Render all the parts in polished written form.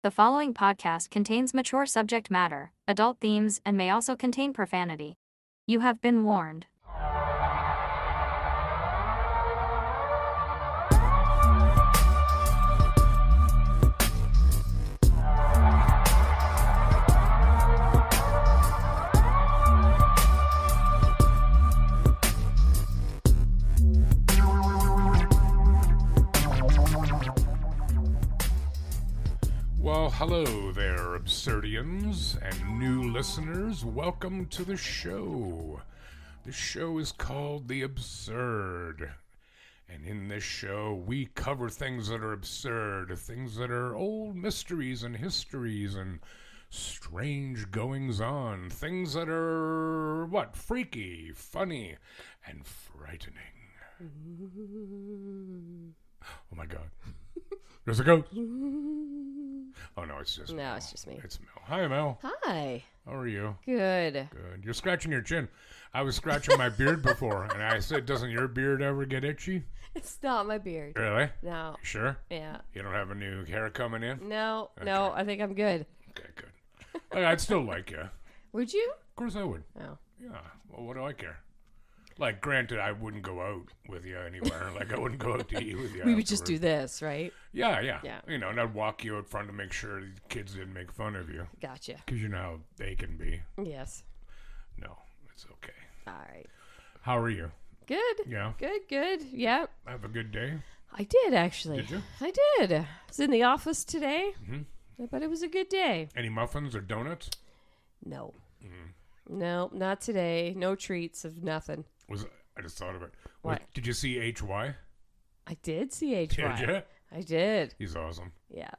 The following podcast contains mature subject matter, adult themes, and may also contain profanity. You have been warned. Well, hello there, Absurdians and new listeners. Welcome to the show. The show is called The Absurd. And in this show, we cover things that are absurd, things that are old mysteries and histories and strange goings-on, things that are, freaky, funny, and frightening. Oh my God. There's a ghost. Oh, no, it's just Mel. It's just me. It's Mel. Hi, Mel. Hi. How are you? Good. Good. You're scratching your chin. I was scratching my beard before, and I said, doesn't your beard ever get itchy? It's not my beard. Really? No. Sure? Yeah. You don't have a new hair coming in? No, Okay. no, I think I'm good. Okay, good. I'd still like you. Would you? Of course I would. No. Yeah. Well, what do I care? Like, granted, I wouldn't go out with you anywhere. Like, I wouldn't go out to eat with you. We would just do this, right? Yeah. Yeah. You know, and I'd walk you out front to make sure the kids didn't make fun of you. Gotcha. Because you know how they can be. Yes. No, it's okay. All right. How are you? Good. Yeah. Good. Yeah. Have a good day? I did, actually. Did you? I did. I was in the office today, Mm-hmm. but it was a good day. Any muffins or donuts? No. Mm. No, not today. No treats of nothing. I just thought of it. What? Did you see HY? I did see HY. Did you? I did. He's awesome. Yeah.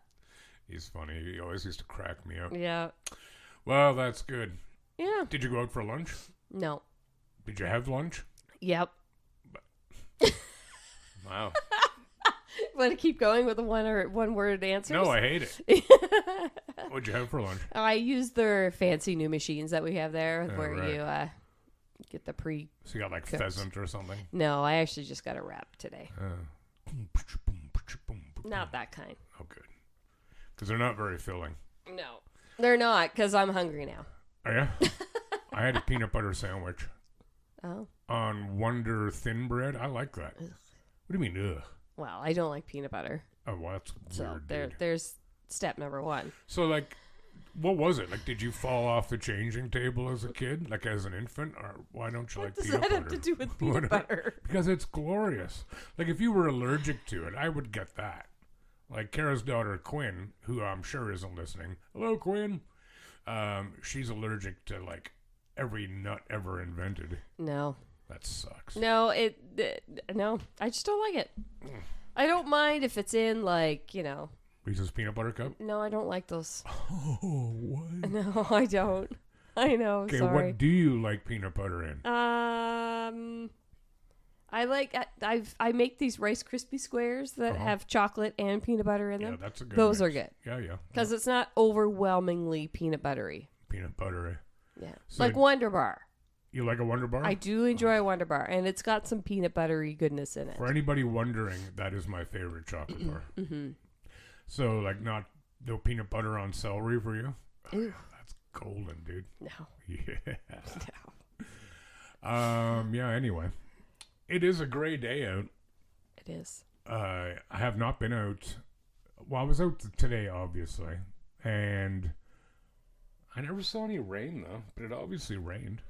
He's funny. He always used to crack me up. Yeah. Well, that's good. Yeah. Did you go out for lunch? No. Did you have lunch? Yep. Wow. Want to keep going with the one word answers? No, I hate it. What'd you have for lunch? I use their fancy new machines that we have there Oh, where right. you get the pre. So you got like Cooked. pheasant or something? No, I actually just got a wrap today. Not Not that kind. Oh, good. Because they're not very filling. No, they're not because I'm hungry now. Oh, yeah? I had a peanut butter sandwich Oh, on Wonder Thin Bread. I like that. Ugh. What do you mean, ugh? well, I don't like peanut butter, Oh, well, that's so weird, dude. there's step number one. So, like, what was it? Like, did you fall off the changing table as a kid? Like, as an infant? Or why don't you What like does peanut that butter? have to do with peanut butter? Because it's glorious. Like, if you were allergic to it, I would get that. Like, Kara's daughter, Quinn, who I'm sure isn't listening. Hello, Quinn. She's allergic to, like, every nut ever invented. No, That sucks. no, no. I just don't like it. I don't mind if it's in Reese's Peanut Butter Cup? No, I don't like those. Oh, what? No, I don't. I know. Okay, sorry. what do you like peanut butter in? I like I make these Rice Krispie squares that Uh-huh. have chocolate and peanut butter in Yeah, them. that's a good Those mix. are good Yeah. because it's not overwhelmingly peanut buttery. Peanut buttery. Yeah, So- like Wonder Bar. You like a Wonder Bar? I do enjoy a Wonder Bar, and it's got some peanut buttery goodness in it. For anybody wondering, that is my favorite chocolate bar. Mm-hmm. So, like, no peanut butter on celery for you? Ew. That's golden, dude. No, Yeah. no, Yeah, anyway. It is a gray day out. it is. I have not been out. Well, I was out today, obviously. And I never saw any rain, though. But it obviously rained.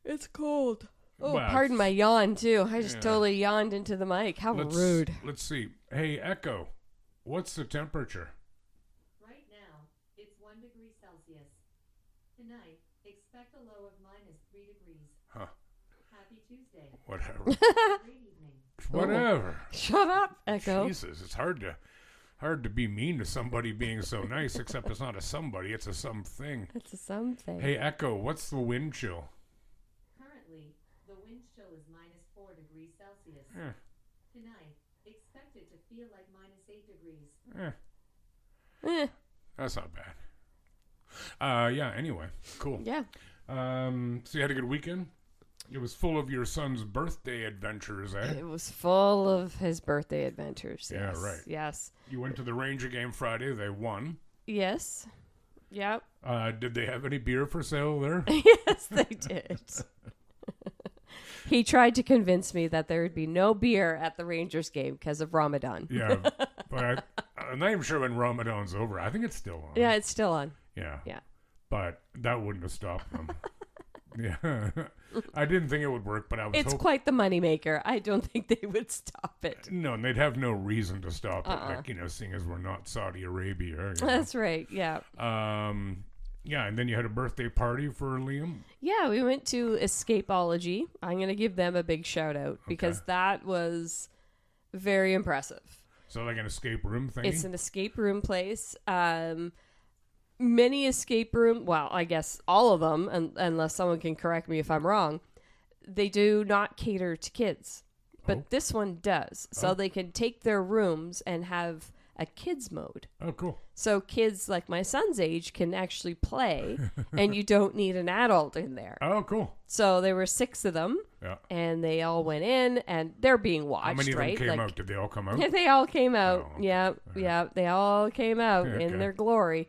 It's cold. Oh, Well, pardon my yawn too. I just yeah. totally yawned into the mic. How rude. Let's see. Hey, Echo. What's the temperature? Right now, it's 1 degree Celsius. Tonight, expect a low of -3 degrees. Huh. Happy Tuesday. Whatever. Great evening. Whatever. Shut up, Echo. Jesus, it's hard to be mean to somebody being so nice, except it's not a somebody, it's a something. It's a something. Hey, Echo, what's the wind chill? Currently, the wind chill is -4 degrees Celsius. Eh, Tonight, expect it to feel like -8 degrees. Eh, that's not bad. Yeah, anyway, cool. yeah. So you had a good weekend? It was full of your son's birthday adventures, eh? It was full of his birthday adventures. Yeah, Yes. right. Yes. You went to the Ranger game Friday, they won. Yes. Yep. Did they have any beer for sale there? Yes, they did. He tried to convince me that there would be no beer at the Rangers game because of Ramadan. Yeah, but I'm not even sure when Ramadan's over. I think it's still on. Yeah, it's still on. Yeah. Yeah. But that wouldn't have stopped them. Yeah. I didn't think it would work, but I was It's hoping. quite the moneymaker. I don't think they would stop it. No, and they'd have no reason to stop it. Like, seeing as we're not Saudi Arabia. That's right. Yeah. Yeah, and then you had a birthday party for Liam. Yeah, we went to Escapeology. I'm going to give them a big shout out because Okay. that was very impressive. So like an escape room thing. It's an escape room place. Many escape room, well, I guess all of them, unless someone can correct me if I'm wrong, they do not cater to kids. But Oh. this one does. So Oh. they can take their rooms and have a kids mode. Oh, cool. So kids like my son's age can actually play and you don't need an adult in there. Oh, cool. So there were 6 of them Yeah. and they all went in and they're being watched, How many of them right? came out? Did they all come out? Yeah, they all came out. Oh, okay. Yeah, they all came out Okay. in their glory.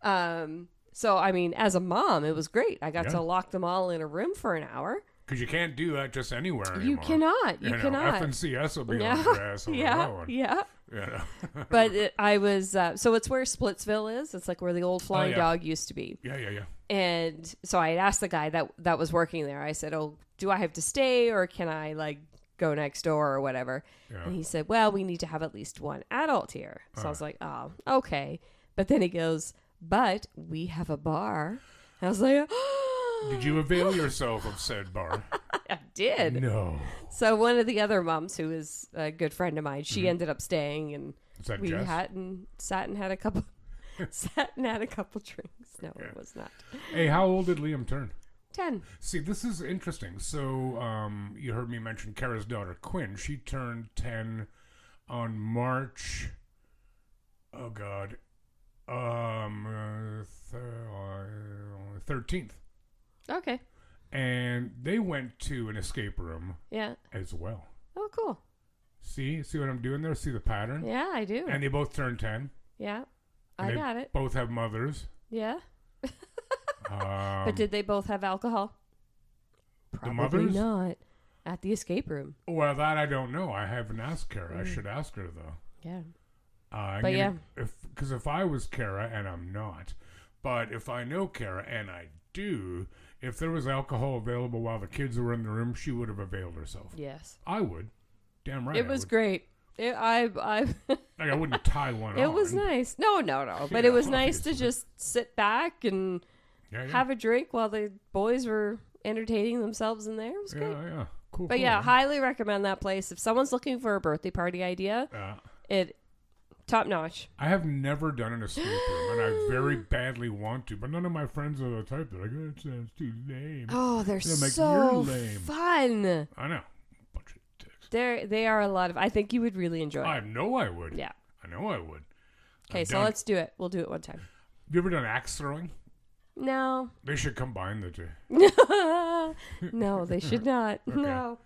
So I mean, as a mom, it was great. I got Yeah. to lock them all in a room for an hour. Because you can't do that just anywhere anymore. You cannot. You cannot. FNCS will be Yeah. on your ass over Yeah, that one. yeah. Yeah. But I was so it's where Splitsville is. It's like where the old Flying yeah. Dog used to be. Yeah. And so I had asked the guy that was working there. I said, "Oh, do I have to stay or can I like go next door or whatever?" Yeah. And he said, "Well, we need to have at least one adult here." So I was like, "Oh, okay." But then he goes, "But we have a bar." I was like, Did you avail yourself of said bar? I did. No. So one of the other moms, who is a good friend of mine, she ended up staying, and Is that we Jess? sat and had a couple drinks. No, Yeah. it was not. Hey, how old did Liam turn? 10. See, this is interesting. So, you heard me mention Kara's daughter, Quinn. She turned 10 on March. Oh, God. 13th. Okay. And they went to an escape room Yeah. as well. Oh, cool. See what I'm doing there? See the pattern? Yeah, I do. And they both turned 10. Yeah. And I they got it. Both have mothers. Yeah. Um, But did they both have alcohol? Probably mothers? not. At the escape room. Well, that I don't know. I haven't asked Kara. I should ask her, though. Yeah. But yeah. Because if I was Kara, and I'm not, but if I know Kara, and I do, if there was alcohol available while the kids were in the room, she would have availed herself. Yes. I would. Damn right. It was great. I Like, I wouldn't tie one on. It was nice. No. But it was nice to obviously. just sit back and Yeah. have a drink while the boys were entertaining themselves in there. It was great. Yeah. Cool. But yeah, highly recommend that place. If someone's looking for a birthday party idea, it top notch. I have never done an escape room, and I very badly want to, but none of my friends are the type that are like, oh, it sounds too lame. Oh, they're And I'm like, so "You're lame." fun. I know. Bunch of dicks. They are a lot of. I think you would really enjoy I it. know I would. Yeah. I know I would. Okay, I've so done- let's do it. We'll do it one time. You ever done axe throwing? No. They should combine the two. No, they should not. Okay. No.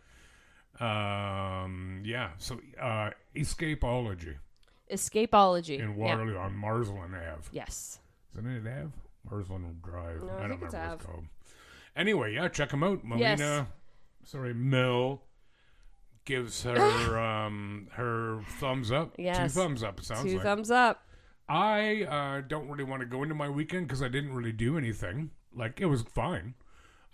Yeah. So, Escapeology Escapeology. in Yeah. Waterloo on Marsland Ave. Yes. Isn't it Ave? Marsland Drive. No, I I don't think it's remember what it's Ave. called. Anyway, yeah, check them out. Yes. Mel gives her her thumbs up. Yes. 2 thumbs up. It sounds Two like. thumbs up. I don't really want to go into my weekend because I didn't really do anything. Like, it was fine.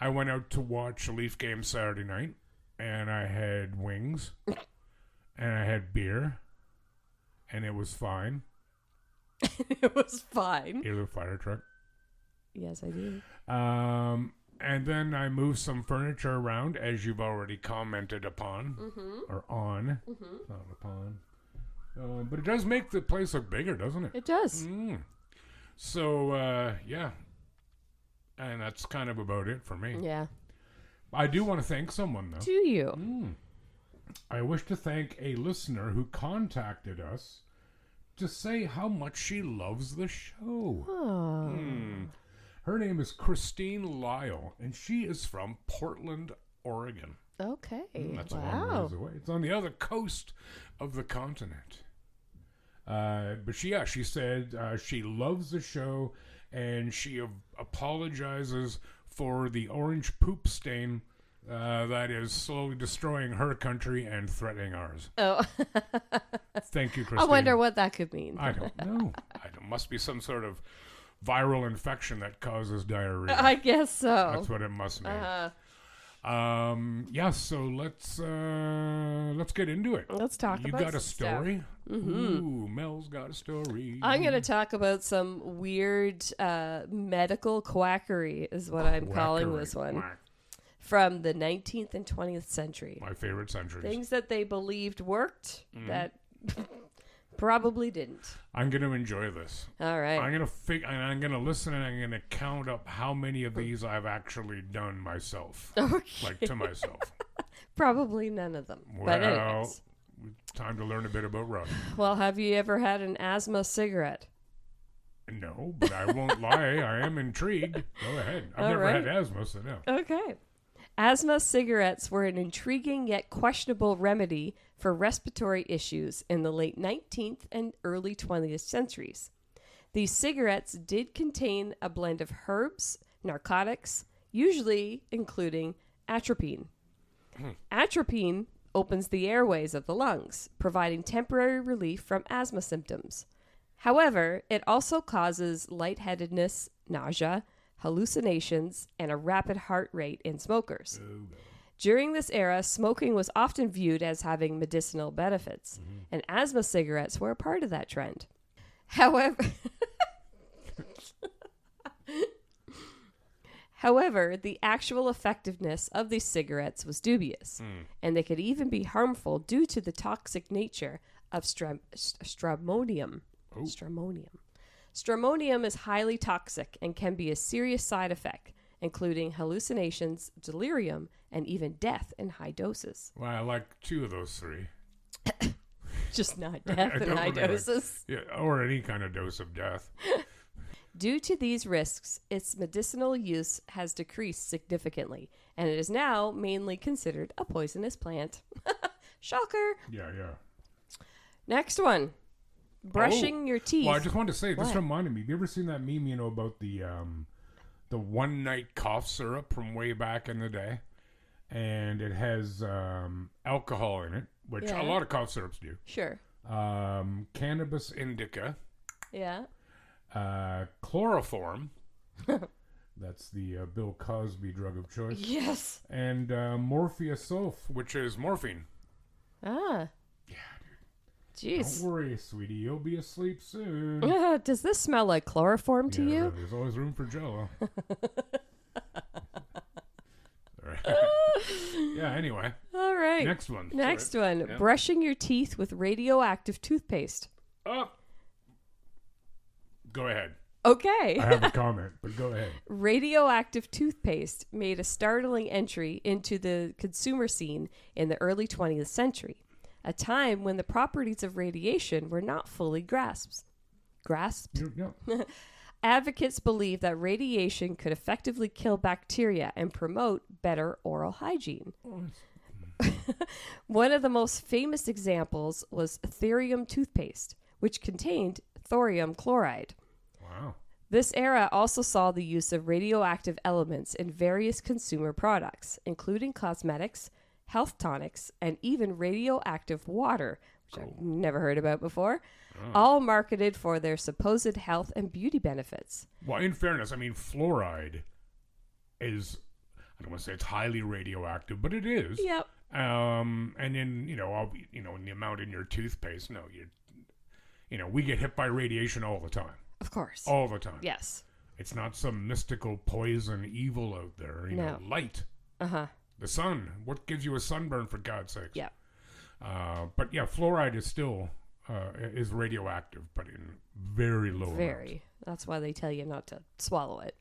I went out to watch a Leaf game Saturday night, and I had wings, and I had beer, and it was fine. It was fine. It was a fire truck. Yes, I do. And then I moved some furniture around, as you've already commented upon, or on, not upon. But it does make the place look bigger, doesn't it? It does. So, yeah. And that's kind of about it for me. Yeah. I do want to thank someone, though. Do you? I wish to thank a listener who contacted us to say how much she loves the show. Oh. Her name is Christine Lyle, and she is from Portland, Oregon. Okay. That's a long wow. ways away. It's on the other coast of the continent. But she said she loves the show, and she apologizes for the orange poop stain that is slowly destroying her country and threatening ours. Oh. Thank you, Christine. I wonder what that could mean. I don't know. It must be some sort of viral infection that causes diarrhea. I guess so. That's what it must mean. So let's get into it. Let's talk about You got a stuff. story? Ooh, Mel's got a story. I'm going to talk about some weird medical quackery is what I'm calling this one. Quack. From the 19th and 20th century. My favorite centuries. Things that they believed worked that probably didn't. I'm going to enjoy this. All right. I'm going to listen, and I'm going to count up how many of these I've actually done myself. Okay. Like to myself. Probably none of them. But anyways. Time to learn a bit about Russ. Well, have you ever had an asthma cigarette? No, but I won't lie. I am intrigued. Go ahead. I've never had asthma, so no. Okay. Asthma cigarettes were an intriguing yet questionable remedy for respiratory issues in the late 19th and early 20th centuries. These cigarettes did contain a blend of herbs, narcotics, usually including atropine. Atropine opens the airways of the lungs, providing temporary relief from asthma symptoms. However, it also causes lightheadedness, nausea, hallucinations, and a rapid heart rate in smokers. During this era, smoking was often viewed as having medicinal benefits, and asthma cigarettes were a part of that trend. However, the actual effectiveness of these cigarettes was dubious, and they could even be harmful due to the toxic nature of stramonium. Stramonium. Stramonium is highly toxic and can be a serious side effect, including hallucinations, delirium, and even death in high doses. Well, I like two of those three. Just not death in high doses. Yeah, or any kind of dose of death. Due to these risks, its medicinal use has decreased significantly, and it is now mainly considered a poisonous plant. Shocker. Yeah. Next one. Brushing your teeth. Well, I just wanted to say, this What? reminded me. Have you ever seen that meme, about the one night cough syrup from way back in the day? And it has alcohol in it, which Yeah. a lot of cough syrups do. Sure. Cannabis indica. Yeah. Chloroform. That's the Bill Cosby drug of choice. Yes. And morpheosulf, which is morphine. Ah. Yeah, Jeez. don't worry, sweetie. You'll be asleep soon. Does this smell like chloroform to Yeah, you? there's always room for Jello. Yeah, anyway. All right. Next one. Next Sorry. one. Yeah. Brushing your teeth with radioactive toothpaste. Oh. Go ahead. Okay. I have a comment, but go ahead. Radioactive toothpaste made a startling entry into the consumer scene in the early 20th century, a time when the properties of radiation were not fully grasped. Yeah. Advocates believe that radiation could effectively kill bacteria and promote better oral hygiene. One of the most famous examples was thorium toothpaste, which contained thorium chloride. Wow. This era also saw the use of radioactive elements in various consumer products, including cosmetics, health tonics, and even radioactive water, which I've never heard about before, all marketed for their supposed health and beauty benefits. Well, in fairness, I mean, fluoride is, I don't want to say it's highly radioactive, but it is. Yep. And in, in the amount in your toothpaste, we get hit by radiation all the time. Of course. All the time. Yes. It's not some mystical poison evil out there. No. Light. Uh-huh. The sun. What gives you a sunburn, for God's sakes? Yeah. But yeah, fluoride is still is radioactive, but in very low amounts. Very. That's why they tell you not to swallow it.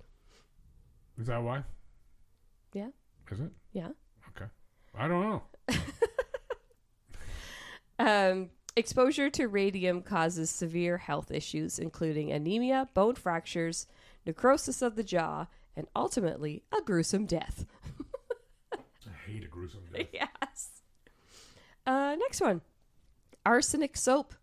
Is that why? Yeah. Is it? Yeah. Okay. I don't know. Exposure to radium causes severe health issues, including anemia, bone fractures, necrosis of the jaw, and ultimately a gruesome death. I hate a gruesome death. Yes. Next one. Arsenic soap.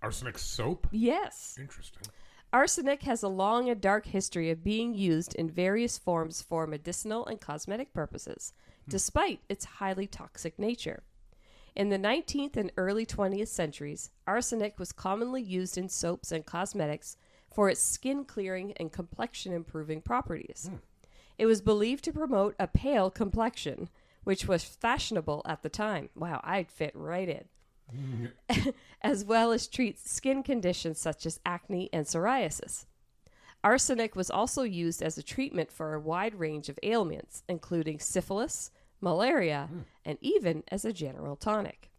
Arsenic soap? Yes. Interesting. Arsenic has a long and dark history of being used in various forms for medicinal and cosmetic purposes, despite its highly toxic nature. In the 19th and early 20th centuries, arsenic was commonly used in soaps and cosmetics for its skin clearing and complexion improving properties. It was believed to promote a pale complexion, which was fashionable at the time. Wow, I'd fit right in. As well as treat skin conditions such as acne and psoriasis. Arsenic was also used as a treatment for a wide range of ailments, including syphilis, malaria, and even as a general tonic.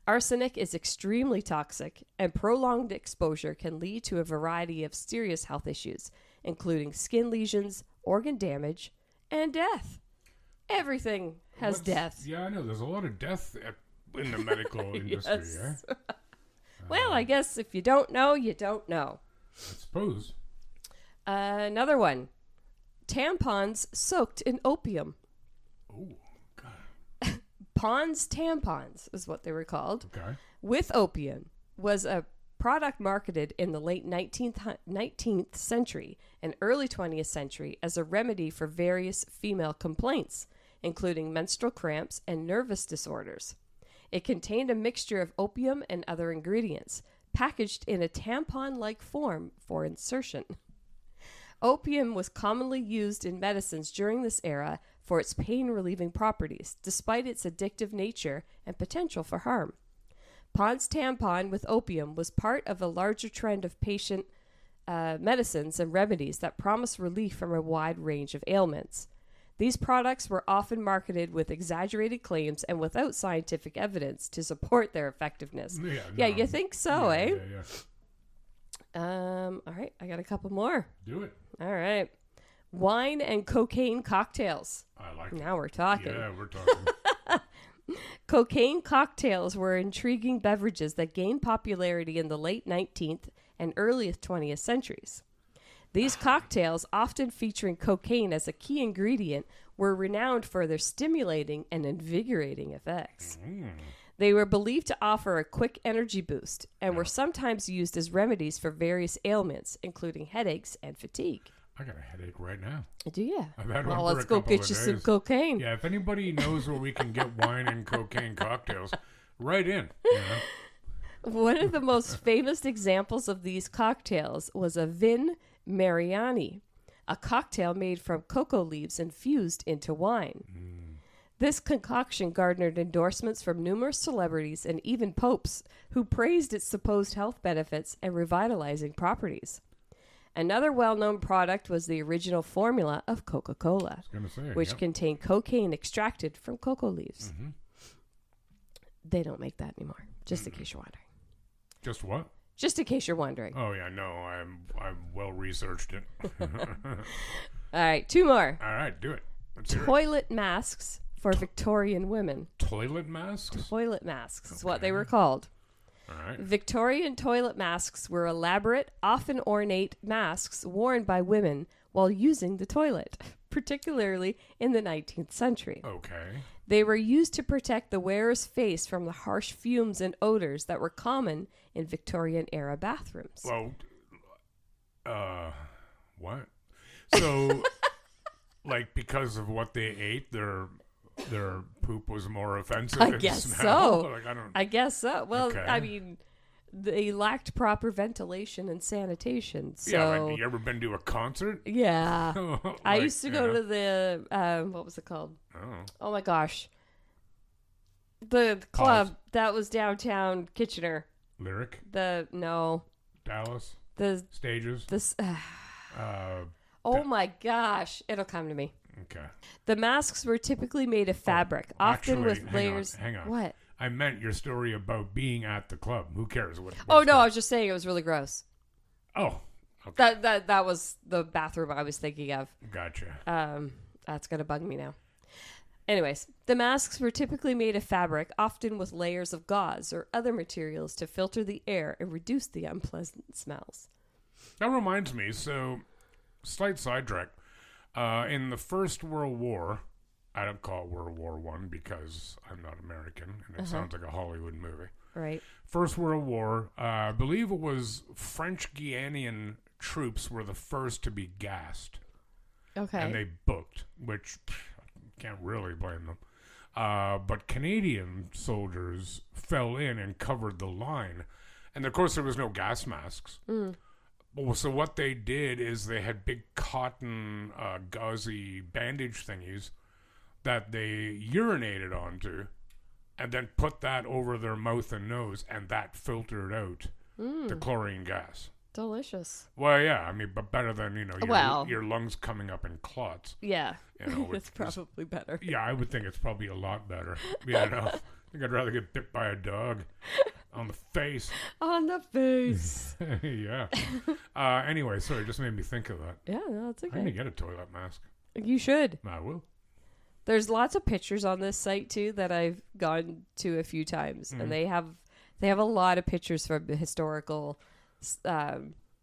Arsenic is extremely toxic, and prolonged exposure can lead to a variety of serious health issues, including skin lesions, organ damage, and death. Everything has death. Yeah, I know. There's a lot of death in the medical industry, Yes. eh? Well, I guess if you don't know, you don't know. I suppose. Another one. Tampons soaked in opium. Oh, God. Pond's tampons is what they were called. Okay. With opium was a product marketed in the late 19th century and early 20th century as a remedy for various female complaints, including menstrual cramps and nervous disorders. It contained a mixture of opium and other ingredients, packaged in a tampon-like form for insertion. Opium was commonly used in medicines during this era for its pain-relieving properties, despite its addictive nature and potential for harm. Pond's tampon with opium was part of a larger trend of patient medicines and remedies that promise relief from a wide range of ailments. These products were often marketed with exaggerated claims and without scientific evidence to support their effectiveness. Yeah, you think so, eh? Yeah. All right, I got a couple more. Do it. All right. Wine and cocaine cocktails. I like it. Now we're talking. Yeah, we're talking. Cocaine cocktails were intriguing beverages that gained popularity in the late 19th and early 20th centuries. These cocktails, often featuring cocaine as a key ingredient, were renowned for their stimulating and invigorating effects. They were believed to offer a quick energy boost and were sometimes used as remedies for various ailments, including headaches and fatigue. I got a headache right now. Do you? I've had Well, one for let's a go couple get of you some days. cocaine. Yeah, if anybody knows where we can get wine and cocaine cocktails, write in. You know? One of the most famous examples of these cocktails was a Vin Mariani, a cocktail made from cocoa leaves infused into wine. This concoction garnered endorsements from numerous celebrities and even popes who praised its supposed health benefits and revitalizing properties. Another well-known product was the original formula of Coca-Cola, I was gonna say, which yep. contained cocaine extracted from cocoa leaves. They don't make that anymore, just in case you're wondering. Just what? Just in case you're wondering. Oh yeah, no, I'm well researched it. All right, two more. All right, do it. Let's hear it. Toilet masks for Victorian women. Toilet masks. Toilet masks is what they Okay. were called. All right. Victorian toilet masks were elaborate, often ornate masks worn by women while using the toilet, particularly in the 19th century. Okay. They were used to protect the wearer's face from the harsh fumes and odors that were common in Victorian-era bathrooms. Well, what? So, like, because of what they ate, their poop was more offensive. I in guess smell? so. Like, I don't. I guess so. Well, Okay. I mean, they lacked proper ventilation and sanitation. So, Yeah, like, you ever been to a concert? yeah. I Like, used to you go know, to the, what was it called? Oh, Oh my gosh. The club that was downtown Kitchener. Lyric, No. Dallas, The, stages. this, Uh, oh my gosh. It'll come to me. okay. The masks were typically made of fabric, often actually, with layers. Hang on. What? I meant your story about being at the club. Who cares? Oh no, I was just saying it was really gross. Oh, okay. That was the bathroom I was thinking of. Gotcha. That's gonna bug me now. Anyways, the masks were typically made of fabric, often with layers of gauze or other materials to filter the air and reduce the unpleasant smells. That reminds me. So, slight sidetrack. In the First World War, I don't call it World War I because I'm not American, and it sounds like a Hollywood movie. Right. First World War, I believe it was French Guianan troops were the first to be gassed. Okay. And they booked, which can't really blame them. But Canadian soldiers fell in and covered the line. And of course, there was no gas masks. So what they did is they had big cotton gauzy bandage thingies that they urinated onto and then put that over their mouth and nose, and that filtered out the chlorine gas. Delicious. Well, yeah, I mean, but better than, your lungs coming up in clots. Yeah. It's It's probably better. Yeah, I would think it's probably a lot better. Yeah, no. I think I'd rather get bit by a dog on the face. On the face. Yeah. Anyway, sorry, it just made me think of that. Yeah, no, it's I'm going okay. to get a toilet mask. You should. I will. There's lots of pictures on this site too that I've gone to a few times, and they have a lot of pictures from the historical.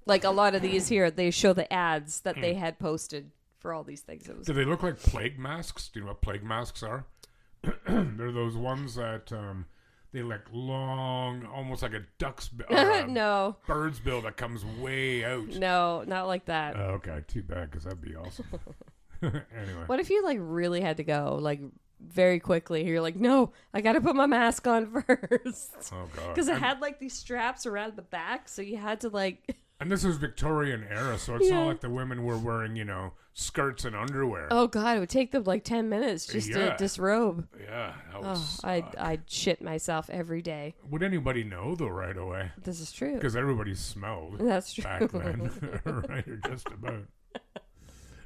Like a lot of these here, they show the ads that they had posted for all these things. It was Do they look like plague masks? Do you know what plague masks are? They're those ones that they like long, almost like a duck's no, bird's bill that comes way out. no, not like that. Oh, okay, too bad, because that'd be awesome. Anyway. What if you like really had to go like very quickly? You're like, no, I got to put my mask on first. Oh god. Because it had like these straps around the back, so you had to like. And this was Victorian era, so it's Yeah. not like the women were wearing, skirts and underwear. Oh god, it would take them like 10 minutes just Yeah. to disrobe. Yeah, that Oh, was. I'd shit myself every day. Would anybody know though right away? This is true. Because everybody smelled That's true. back then, right? Or just about.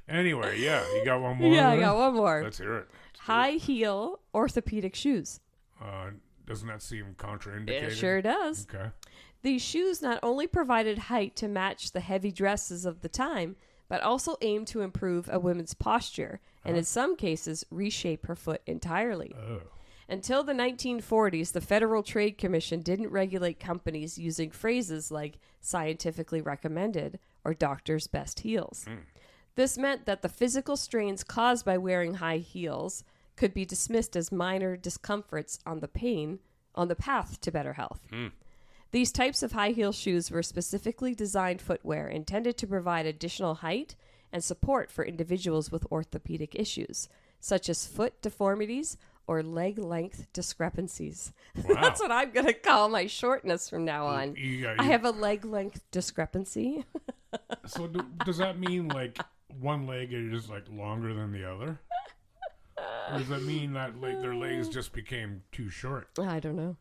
Anyway, yeah, you got one more. Yeah, I there? got one more. Let's hear it. High heel orthopedic shoes. Doesn't that seem contraindicated? It sure does. Okay. These shoes not only provided height to match the heavy dresses of the time, but also aimed to improve a woman's posture and in some cases reshape her foot entirely. Oh. Until the 1940s, the Federal Trade Commission didn't regulate companies using phrases like scientifically recommended or doctor's best heels. This meant that the physical strains caused by wearing high heels could be dismissed as minor discomforts on the path to better health. These types of high heel shoes were specifically designed footwear intended to provide additional height and support for individuals with orthopedic issues, such as foot deformities or leg length discrepancies. Wow. That's what I'm going to call my shortness from now on. I have a leg length discrepancy. So does that mean like one leg is like longer than the other? Or does that mean that their legs just became too short? I don't know.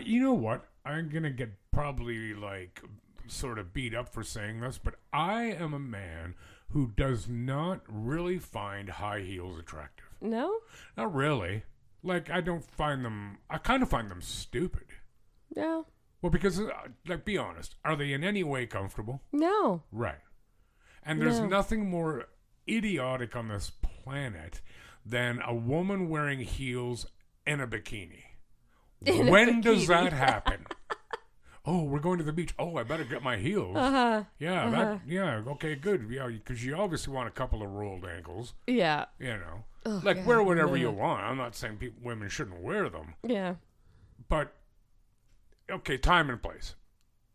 You know what? I'm going to get probably like sort of beat up for saying this, but I am a man who does not really find high heels attractive. No? Not really. Like, I kind of find them stupid. No. Well, because, be honest, are they in any way comfortable? No. Right. And there's No. nothing more idiotic on this planet than a woman wearing heels in a bikini. When does that happen? Oh, we're going to the beach. Oh, I better get my heels. Yeah, okay, good. Yeah, because you obviously want a couple of rolled ankles. Yeah. Oh, like, wear whatever you want. I'm not saying women shouldn't wear them. Yeah. But, okay, time and place.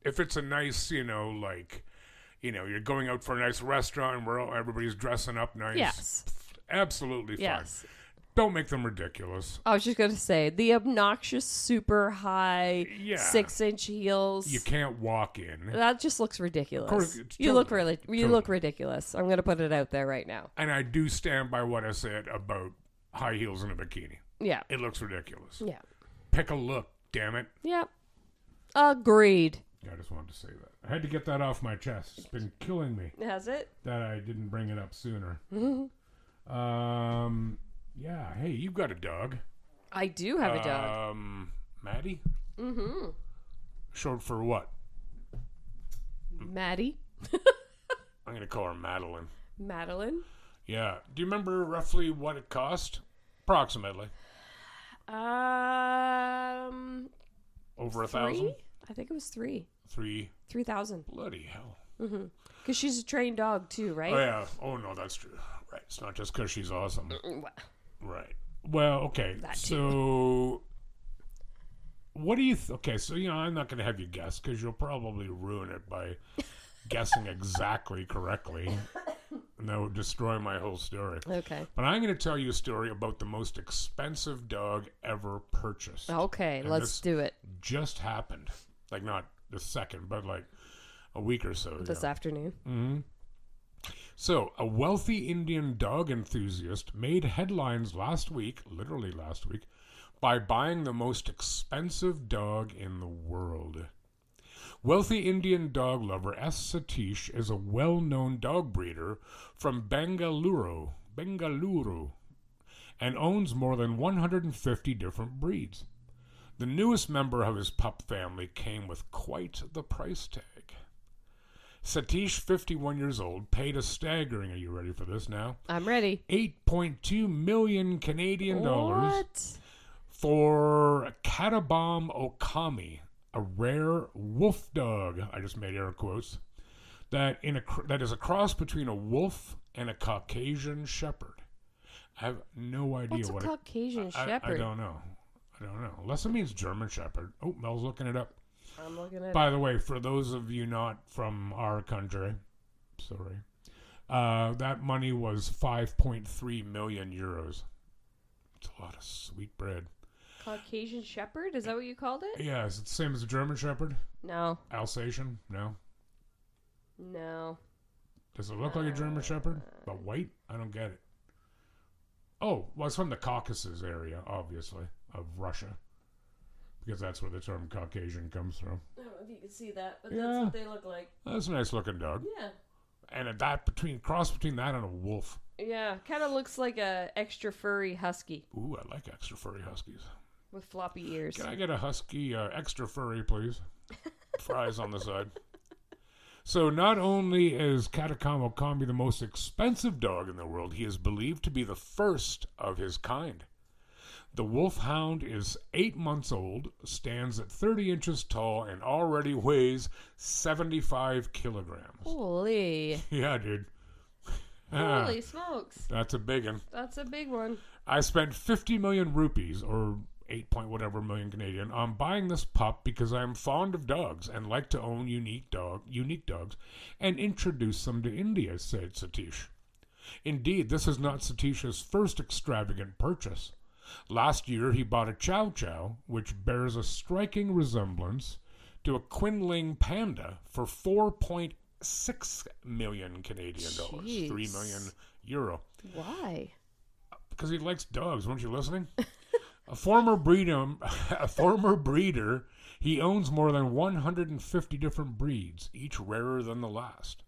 If it's a nice, you're going out for a nice restaurant and everybody's dressing up nice. Yes. Absolutely fine. Yes. Don't make them ridiculous. I was just going to say, the obnoxious, super high, Yeah. 6-inch heels. You can't walk in. That just looks ridiculous. Of course, it's you look totally. ridiculous. I'm going to put it out there right now. And I do stand by what I said about high heels in a bikini. Yeah. It looks ridiculous. Yeah. Pick a look, damn it. Yeah. Agreed. I just wanted to say that. I had to get that off my chest. It's been killing me Has it? that I didn't bring it up sooner. Yeah. Hey, you've got a dog. I do have a dog. Maddie? Mm-hmm. Short for what? Maddie. I'm going to call her Madeline. Madeline. Yeah. Do you remember roughly what it cost? Approximately. Over 1,000? 3? I think it was 3. 3,000. Bloody hell. Because she's a trained dog too, right? Oh, yeah. Oh, no, that's true. Right. It's not just because she's awesome. Well, Right. Well, okay. That So What do you... okay, so, I'm not going to have you guess because you'll probably ruin it by guessing exactly correctly. And that would destroy my whole story. Okay. But I'm going to tell you a story about the most expensive dog ever purchased. Okay, And let's do it. Just happened. Like, not the second, but like a week or so This ago. afternoon. Mm-hmm. So, a wealthy Indian dog enthusiast made headlines literally last week, by buying the most expensive dog in the world. Wealthy Indian dog lover S. Satish is a well-known dog breeder from Bengaluru, and owns more than 150 different breeds. The newest member of his pup family came with quite the price tag. Satish, 51 years old, paid a staggering, are you ready for this now? I'm ready. 8.2 million Canadian dollars What? for Catabom Okami, a rare wolf dog, I just made air quotes, that is a cross between a wolf and a Caucasian shepherd. I have no idea What's a what Caucasian I shepherd? don't know. Unless it means German shepherd. Oh, Mel's looking it up. I'm looking at By the way, for those of you not from our country, sorry, that money was 5.3 million euros. It's a lot of sweet bread. Caucasian shepherd? Is that what you called it? Yeah, is it the same as a German shepherd? No. Alsatian? No. No. Does it look like a German shepherd? But white? I don't get it. Oh, well, it's from the Caucasus area, obviously, of Russia. Because that's where the term Caucasian comes from. I don't know if you can see that, but Yeah. that's what they look like. That's a nice looking dog. Yeah. And cross between that and a wolf. Yeah, kind of looks like a extra furry husky Ooh, I like extra furry huskies. with floppy ears. Can I get a husky extra furry, please? Fries on the side. So not only is Catabom Okami the most expensive dog in the world, he is believed to be the first of his kind. The wolfhound is 8 months old, stands at 30 inches tall, and already weighs 75 kilograms. Holy. Yeah, dude. Holy smokes. That's a big one. That's a big one. I spent 50 million rupees, or 8 point whatever million Canadian, on buying this pup because I am fond of dogs and like to own unique dogs and introduce them to India, said Satish. Indeed, this is not Satish's first extravagant purchase. Last year, he bought a Chow Chow, which bears a striking resemblance to a Quinling panda, for 4.6 million Canadian dollars, Jeez. 3 million euro. Why? Because he likes dogs, weren't you listening? A former breeder, he owns more than 150 different breeds, each rarer than the last.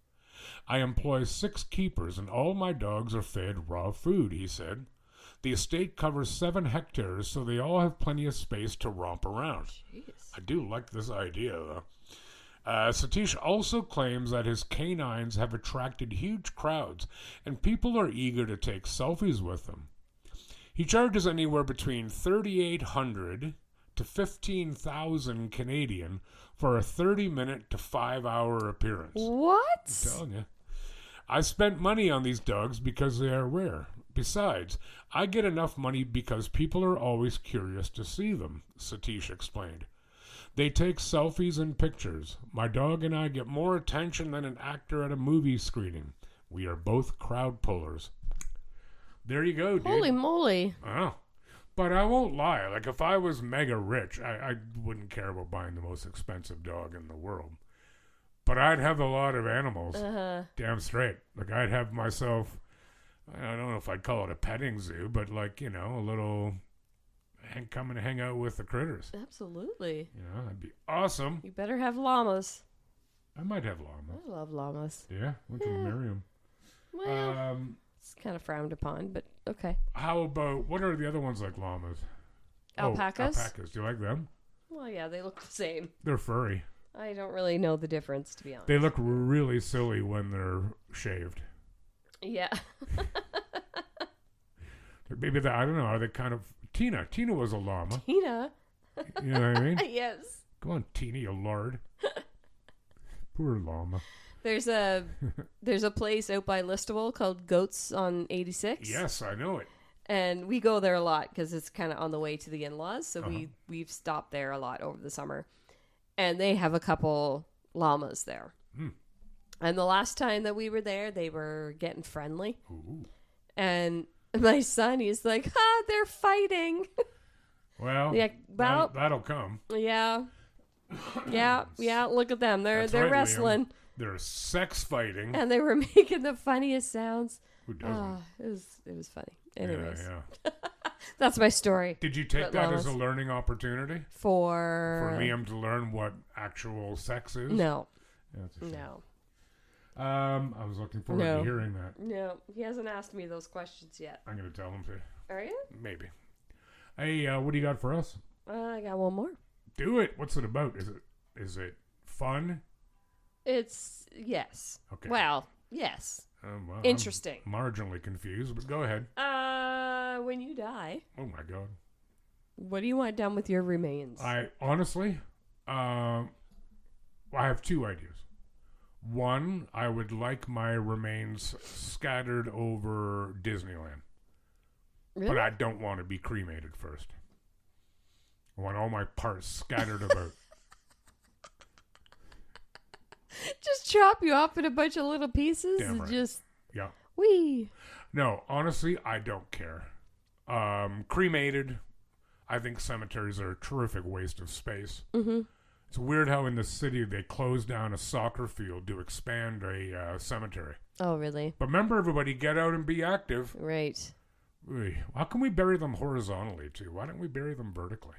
I employ 6 keepers, and all my dogs are fed raw food, he said. The estate covers 7 hectares, so they all have plenty of space to romp around. Jeez. I do like this idea, though. Satish also claims that his canines have attracted huge crowds, and people are eager to take selfies with them. He charges anywhere between 3,800 to 15,000 Canadian for a 30-minute to 5-hour appearance. What? I'm telling you. I spent money on these dogs because they are rare. Besides, I get enough money because people are always curious to see them, Satish explained. They take selfies and pictures. My dog and I get more attention than an actor at a movie screening. We are both crowd pullers. There you go, dude. Holy moly. Oh. But I won't lie. Like, if I was mega rich, I wouldn't care about buying the most expensive dog in the world. But I'd have a lot of animals. Damn straight. Like, I'd have myself, I don't know if I'd call it a petting zoo, but like, a little come and hang out with the critters. Absolutely. That'd be awesome. You better have llamas. I might have llamas. I love llamas. Yeah, we can marry them. Well, it's kind of frowned upon, but okay. How about, what are the other ones like llamas? Alpacas? Oh, alpacas. Do you like them? Well, yeah, they look the same. They're furry. I don't really know the difference, to be honest. They look really silly when they're shaved. Yeah. Maybe I don't know. Are they kind of Tina? Tina was a llama. Tina. You know what I mean? Yes. Come on, Tina, you lard. Poor llama. There's a place out by Listowel called Goats on 86. Yes, I know it. And we go there a lot because it's kind of on the way to the in-laws. So we've stopped there a lot over the summer. And they have a couple llamas there. And the last time that we were there, they were getting friendly. Ooh. And my son, he's like, they're fighting. Well, Yeah, well, that'll come. yeah. Look at them. They're That's right, Liam. wrestling. They're sex fighting. And they were making the funniest sounds. Who doesn't? It was funny. Anyways, Yeah. that's my story. Did you take But that as a llamas. learning opportunity For for Liam to learn what actual sex is? No. Yeah, that's a shame. No. I was looking forward to hearing that. No. He hasn't asked me those questions yet. I'm going to tell him to. Are you? Maybe. Hey, what do you got for us? I got one more. Do it. What's it about? Is it fun? It's yes. Okay. Well, yes. Well, Interesting. I'm marginally confused, but go ahead. When you die, Oh my God. what do you want done with your remains? I honestly, I have two ideas. One, I would like my remains scattered over Disneyland, Really? but I don't want to be cremated first. I want all my parts scattered about. Just chop you up in a bunch of little pieces Damn and right. just Yeah. wee. No, honestly, I don't care. Cremated, I think cemeteries are a terrific waste of space. Mm-hmm. It's weird how in the city they closed down a soccer field to expand a cemetery. Oh, really? But remember, everybody, get out and be active. Right. Oy, how can we bury them horizontally, too? Why don't we bury them vertically?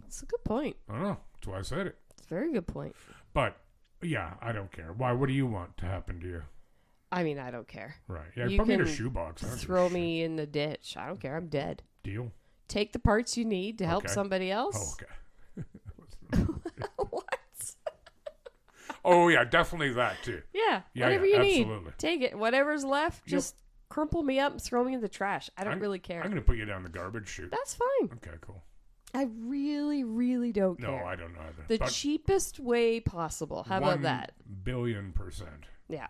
That's a good point. I don't know. That's why I said it. It's a very good point. But, yeah, I don't care. Why? What do you want to happen to you? I mean, I don't care. Right. Yeah, You put me in a can shoebox. I don't give a Throw shit. me in the ditch. I don't care. I'm dead. Deal? Take the parts you need to help Okay. somebody Oh, else. okay. What? Oh, yeah, definitely that, too. Yeah. Yeah, whatever yeah, you need. absolutely. Take it. Whatever's left, Yep. just crumple me up and throw me in the trash. I don't really care. I'm going to put you down the garbage chute. That's fine. Okay, cool. I really, really don't No, care. I don't either. The But cheapest way possible. How about 1 that? billion%. Yeah.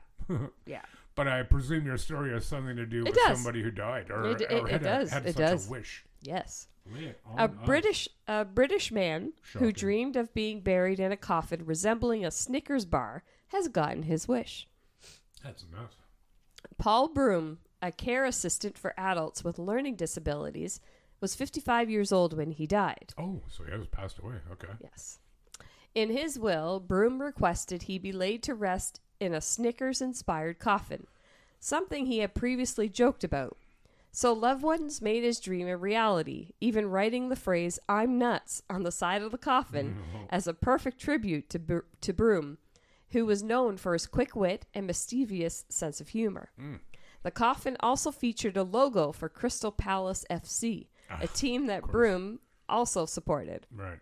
Yeah. But I presume your story has something to do with does. somebody who died or, It had does. had It such does. a wish. Yes. Lay it on A us. British man who Shocking. dreamed of being buried in a coffin resembling a Snickers bar has gotten his wish. That's nuts. Paul Broom, a care assistant for adults with learning disabilities, was 55 years old when he died. Oh, so he has passed away. Okay. Yes. In his will, Broom requested he be laid to rest in a Snickers-inspired coffin, something he had previously joked about. So loved ones made his dream a reality, even writing the phrase, "I'm nuts," on the side of the coffin as a perfect tribute to Broom, who was known for his quick wit and mischievous sense of humor. The coffin also featured a logo for Crystal Palace FC, a team that Broom also supported. Right.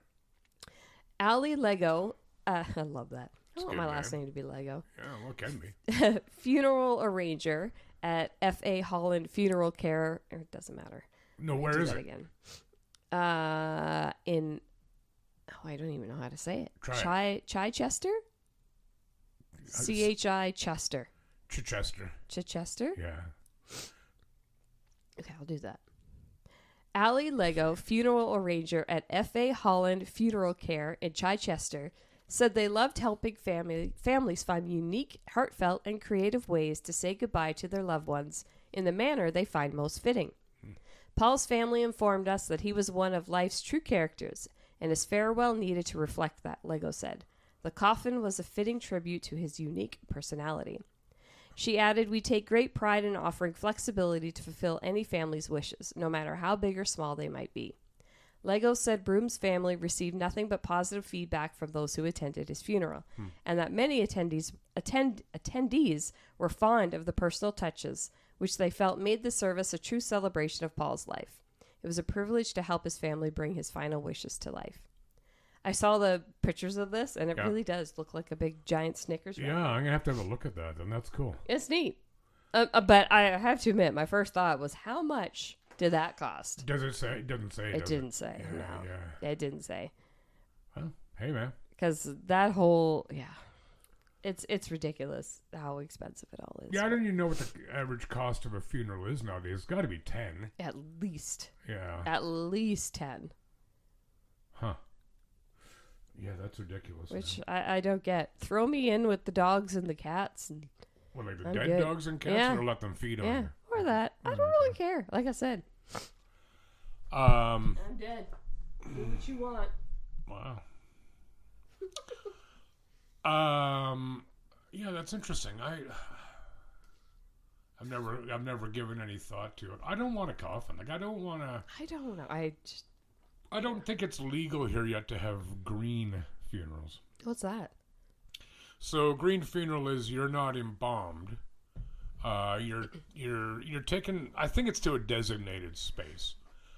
Ali Lego, I love that. I want good, my last man. name to be Lego. Yeah, well, it can be. Funeral arranger at F.A. Holland Funeral Care. It doesn't matter. No, Do where is that it? again. I don't even know how to say it. Try Chichester? C-H-I Chester. Chichester. Chichester? Yeah. Okay, I'll do that. Ali Lego, funeral arranger at F.A. Holland Funeral Care in Chichester, said they loved helping families find unique, heartfelt, and creative ways to say goodbye to their loved ones in the manner they find most fitting. Paul's family informed us that he was one of life's true characters, and his farewell needed to reflect that, Lego said. The coffin was a fitting tribute to his unique personality. She added, "We take great pride in offering flexibility to fulfill any family's wishes, no matter how big or small they might be." Lego said Broom's family received nothing but positive feedback from those who attended his funeral, and that many attendees were fond of the personal touches, which they felt made the service a true celebration of Paul's life. It was a privilege to help his family bring his final wishes to life. I saw the pictures of this, and it really does look like a big giant Snickers bar. Yeah, I'm going to have a look at that, and that's cool. It's neat. But I have to admit, my first thought was, how much did that cost? Does it say? It doesn't say. It does didn't say. Yeah, No. yeah. It didn't say. Well, hey, man. Because that whole, It's ridiculous how expensive it all is. Yeah, I don't even know what the average cost of a funeral is nowadays. It's got to be 10. At least. Yeah. At least 10. Huh. Yeah, that's ridiculous. Which I don't get. Throw me in with the dogs and the cats. And well, like the I'm dead good. dogs and cats, Yeah. or let them feed on yeah, you? or that. I don't really care. Like I said. Um. I'm dead. Do what you want. Wow. Yeah, that's interesting. I've never given any thought to it. I don't want a coffin. Like, I don't want to. I don't know. I don't think it's legal here yet to have green funerals. What's that? So green funeral is you're not embalmed. You're taken. I think it's to a designated space.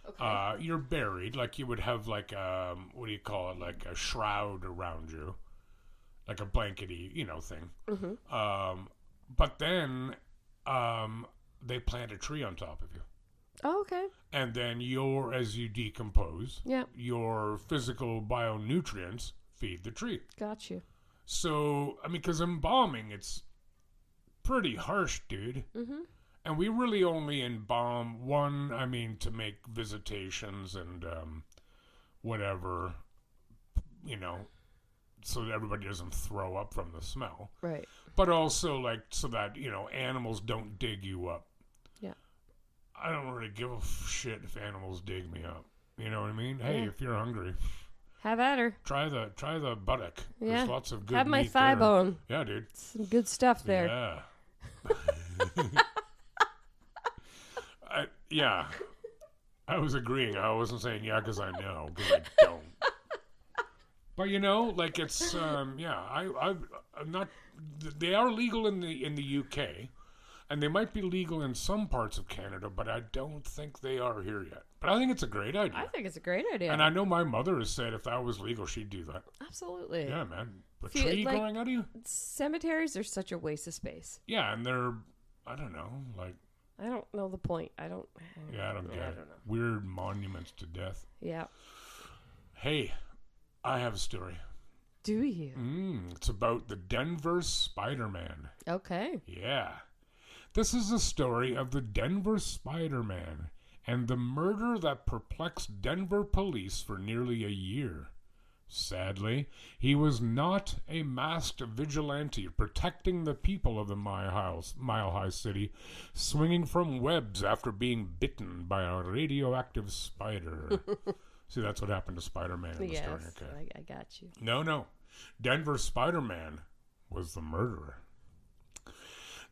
Okay. You're buried, like you would have what do you call it, like a shroud around you, like a blankety, thing. Mm-hmm. But then, they plant a tree on top of you, Oh, okay. and then as you decompose, Yeah. your physical bionutrients feed the tree. Got you. So, I mean, because embalming, it's pretty harsh, dude. Mm-hmm. And we really only embalm to make visitations and whatever, so that everybody doesn't throw up from the smell. Right. But also, so that, animals don't dig you up. Yeah. I don't really give a shit if animals dig me up. You know what I mean? Hey, Yeah. if you're hungry, Have at her. try the buttock. Yeah. There's lots of good Have my meat thigh there. bone. Yeah, dude. Some good stuff there. Yeah. Yeah. I was agreeing. I wasn't saying yeah because I know, because I don't. But it's I'm not. They are legal in the UK, and they might be legal in some parts of Canada, but I don't think they are here yet. But I think it's a great idea. I think it's a great idea. And I know my mother has said if that was legal, she'd do that. Absolutely. Yeah, man. A If you- tree like- growing out of you? Cemeteries are such a waste of space. Yeah, and they're, I don't know, like, I don't know the point. I don't yeah, I don't get it. I don't know. Weird monuments to death. Yeah. Hey, I have a story. Do you? It's about the Denver Spiderman. Okay. Yeah. This is the story of the Denver Spiderman and the murder that perplexed Denver police for nearly a year. Sadly, he was not a masked vigilante protecting the people of the Mile High City, swinging from webs after being bitten by a radioactive spider. See, that's what happened to Spider-Man in the Yes, story. Okay. I got you. No. Denver Spider-Man was the murderer.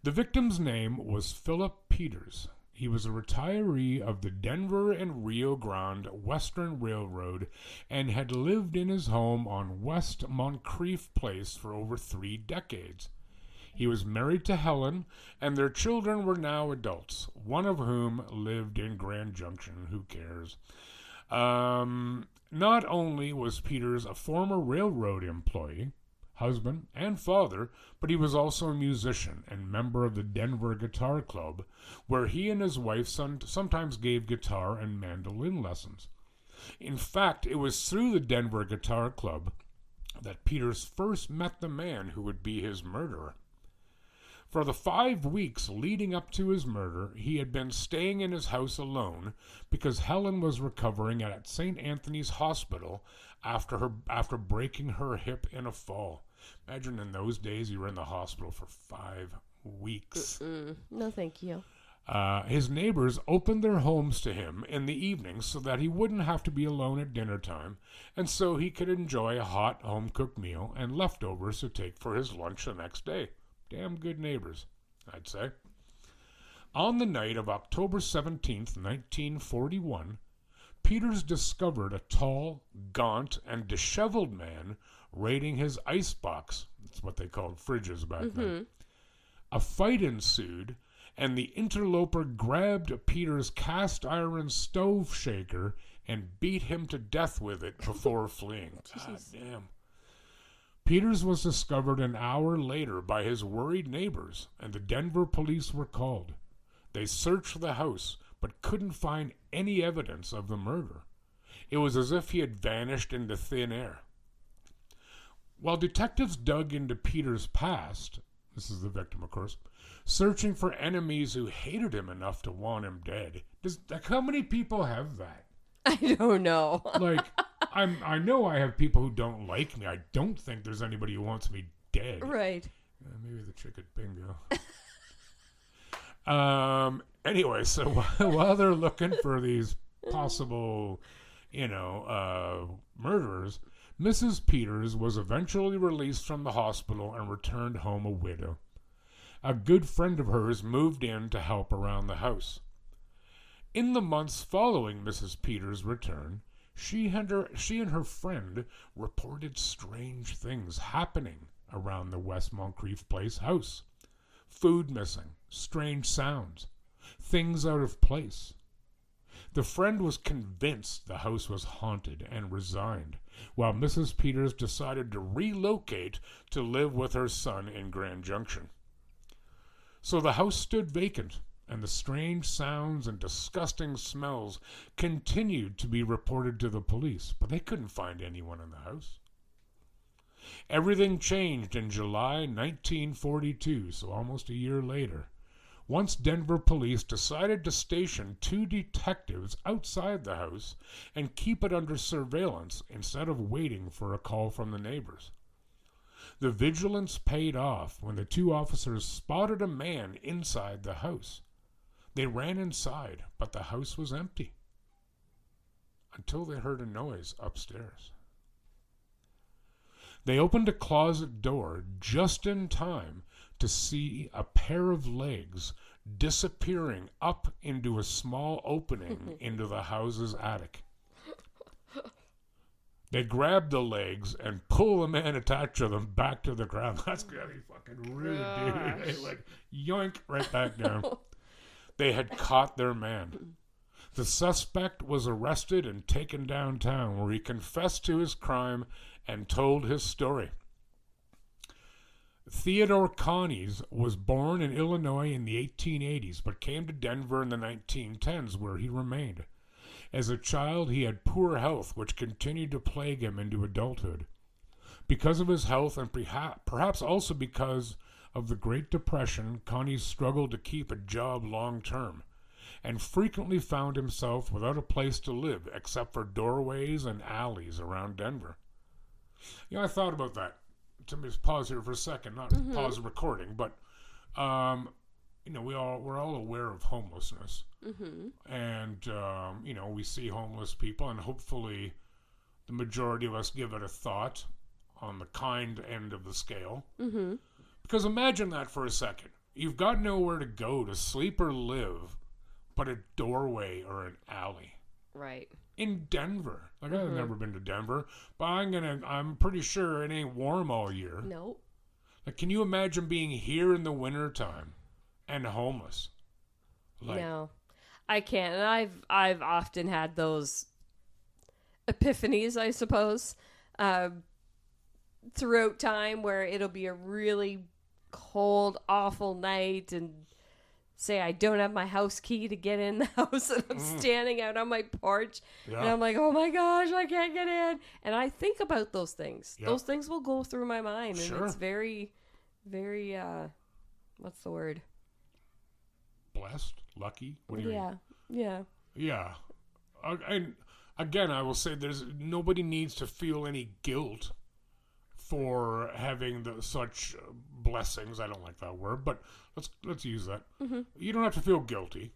The victim's name was Philip Peters. He was a retiree of the Denver and Rio Grande Western Railroad and had lived in his home on West Moncrief Place for over 3 decades. He was married to Helen, and their children were now adults, one of whom lived in Grand Junction. Who cares? Not only was Peters a former railroad employee, husband, and father, but he was also a musician and member of the Denver Guitar Club, where he and his wife sometimes gave guitar and mandolin lessons. In fact, it was through the Denver Guitar Club that Peters first met the man who would be his murderer. For the 5 weeks leading up to his murder, he had been staying in his house alone because Helen was recovering at St. Anthony's Hospital after breaking her hip in a fall. Imagine in those days you were in the hospital for 5 weeks. No, thank you. His neighbors opened their homes to him in the evenings so that he wouldn't have to be alone at dinner time, and so he could enjoy a hot home-cooked meal and leftovers to take for his lunch the next day. Damn good neighbors, I'd say. On the night of October 17th, 1941, Peters discovered a tall, gaunt, and disheveled man raiding his icebox. That's what they called fridges back then. A fight ensued, and the interloper grabbed Peters' cast-iron stove shaker and beat him to death with it before fleeing. God damn. Peters was discovered an hour later by his worried neighbors, and the Denver police were called. They searched the house, but couldn't find any evidence of the murder. It was as if he had vanished into thin air. While detectives dug into Peter's past, this is the victim, of course, searching for enemies who hated him enough to want him dead. How many people have that? I don't know. Like, I know I have people who don't like me. I don't think there's anybody who wants me dead. Right. Maybe the chicken bingo. Anyway, so while they're looking for these possible, murderers, Mrs. Peters was eventually released from the hospital and returned home a widow. A good friend of hers moved in to help around the house. In the months following Mrs. Peters' return, she and her friend reported strange things happening around the West Moncrief Place house. Food missing, strange sounds, things out of place. The friend was convinced the house was haunted and resigned, while Mrs. Peters decided to relocate to live with her son in Grand Junction. So the house stood vacant, and the strange sounds and disgusting smells continued to be reported to the police, but they couldn't find anyone in the house. Everything changed in July 1942, so almost a year later, once Denver police decided to station 2 detectives outside the house and keep it under surveillance instead of waiting for a call from the neighbors. The vigilance paid off when the 2 officers spotted a man inside the house. They ran inside, but the house was empty until they heard a noise upstairs. They opened a closet door just in time to see a pair of legs disappearing up into a small opening into the house's attic. They grabbed the legs and pull the man attached to them back to the ground. That's gotta be fucking rude, dude. They like yoink right back down. They had caught their man. The suspect was arrested and taken downtown, where he confessed to his crime and told his story. Theodore Connies was born in Illinois in the 1880s, but came to Denver in the 1910s, where he remained. As a child, he had poor health, which continued to plague him into adulthood. Because of his health, and perhaps also because of the Great Depression, Connies struggled to keep a job long term, and frequently found himself without a place to live except for doorways and alleys around Denver. I thought about that. Let me just pause here for a second, not pause the recording, but we're all aware of homelessness, and we see homeless people, and hopefully the majority of us give it a thought on the kind end of the scale. Because imagine that for a second. You've got nowhere to go to sleep or live but a doorway or an alley. Right. In Denver. Like, I've never been to Denver, but I'm pretty sure it ain't warm all year. Nope. Like, can you imagine being here in the wintertime and homeless? No, I can't. And I've often had those epiphanies, I suppose, throughout time, where it'll be a really cold, awful night, and say I don't have my house key to get in the house, and I'm standing out on my porch, and I'm like, oh my gosh, I can't get in. And I think about those things. Yeah. Those things will go through my mind, and it's very, very, what's the word? Blessed? Lucky? What do you mean? Yeah. Yeah. And again, I will say nobody needs to feel any guilt for having such blessings. I don't like that word, but let's use that. You don't have to feel guilty.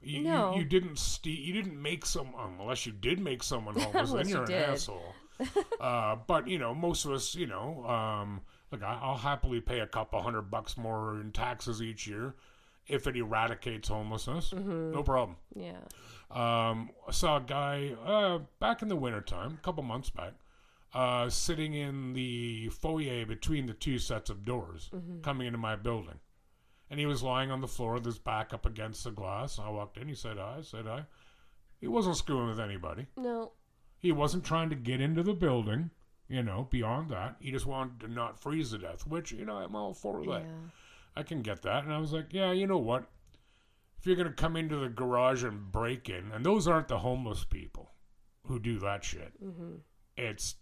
You didn't you didn't make someone, unless you did make someone homeless, then you're an asshole. But most of us, like I'll happily pay a couple $100 more in taxes each year if it eradicates homelessness. No problem. Yeah. I saw a guy back in the wintertime, a couple months back, sitting in the foyer between the 2 sets of doors coming into my building. And he was lying on the floor with his back up against the glass. I walked in, he said hi, He wasn't screwing with anybody. No. He wasn't trying to get into the building, beyond that. He just wanted to not freeze to death, which, I'm all for that. Yeah. I can get that. And I was like, yeah, you know what? If you're going to come into the garage and break in, and those aren't the homeless people who do that shit. It's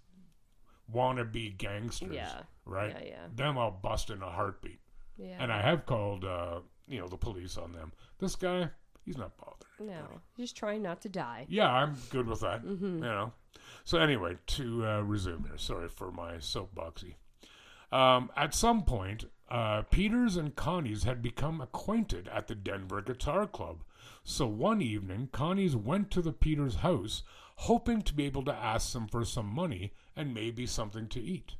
wannabe gangsters, Yeah. right? Yeah. Them I'll bust in a heartbeat. Yeah. And I have called, the police on them. This guy, he's not bothered. No, just trying not to die. Yeah, I'm good with that. So anyway, to resume here. Sorry for my soapboxy. At some point, Peters and Connie's had become acquainted at the Denver Guitar Club. So one evening, Connie's went to the Peters house, hoping to be able to ask them for some money and maybe something to eat.